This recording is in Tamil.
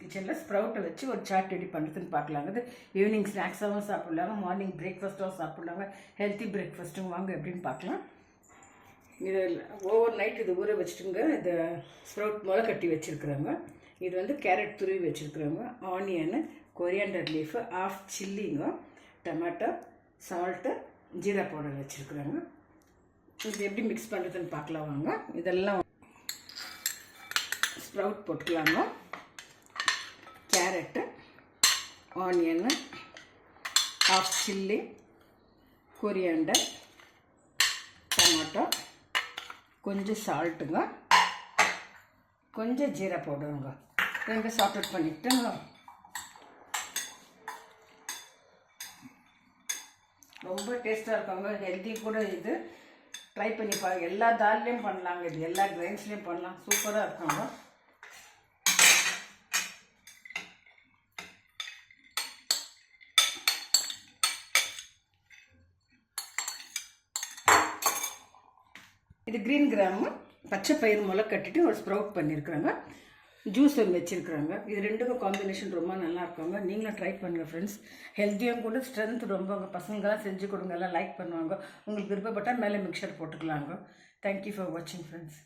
கிச்சனில் ஸ்ப்ரவுட்டை வச்சு ஒரு சாட் ரெடி பண்ணுறதுன்னு பார்க்கலாங்க. அது ஈவினிங் ஸ்நாக்ஸாகவும் சாப்பிட்லாங்க, மார்னிங் பிரேக்ஃபாஸ்ட்டாகவும் சாப்பிட்லாங்க, ஹெல்த்தி பிரேக்ஃபாஸ்ட்டும் வாங்க எப்படின்னு பார்க்கலாம். இது ஓவர் நைட் இது ஊற வச்சுட்டுங்க. இது ஸ்ப்ரவுட் முளை கட்டி வச்சுருக்குறாங்க. இது வந்து கேரட் துருவி வச்சுருக்குறாங்க, ஆனியனு, கொரியாண்டர் லீஃபு, ஆஃப் சில்லிங்க, டொமேட்டோ, சால்ட்டு, ஜீரா பவுடர் வச்சுருக்குறாங்க. இது எப்படி மிக்ஸ் பண்ணுறதுன்னு பார்க்கலாம் வாங்க. இதெல்லாம் ஸ்ப்ரவுட் போட்டுக்கலாங்க. Carrot, onion, half chilli, coriander, tomato, கொஞ்சம் சால்ட்டுங்க, கொஞ்சம் ஜீரா பவுடருங்க. ரெண்டு சார்ட் அவுட் பண்ணிவிட்டுங்க. ரொம்ப டேஸ்ட்டாக இருக்காங்க, ஹெல்த்தி கூட. இது ட்ரை பண்ணி பாருங்க. எல்லா தால்லையும் பண்ணலாங்க, இது எல்லா கிரைன்ஸ்லேயும் பண்ணலாம், சூப்பராக இருக்காங்க. இது க்ரீன் கிராமு பச்சை பயிர் முளை கட்டிட்டு ஒரு ஸ்ப்ரவுட் பண்ணியிருக்கிறாங்க, ஜூஸ் ஒன்று வச்சுருக்குறாங்க. இது ரெண்டுக்கும் காம்பினேஷன் ரொம்ப நல்லா இருக்காங்க. நீங்களும் ட்ரை பண்ணுங்கள் ஃப்ரெண்ட்ஸ். ஹெல்த்தியும் கூட, ஸ்ட்ரென்த் ரொம்ப. உங்கள் பசங்களாம் செஞ்சு கொடுங்க, எல்லாம் லைக் பண்ணுவாங்க. உங்களுக்கு விருப்பப்பட்டால் மேலே மிக்சர் போட்டுக்கலாங்க. தேங்க்யூ ஃபார் வாட்சிங் ஃப்ரெண்ட்ஸ்.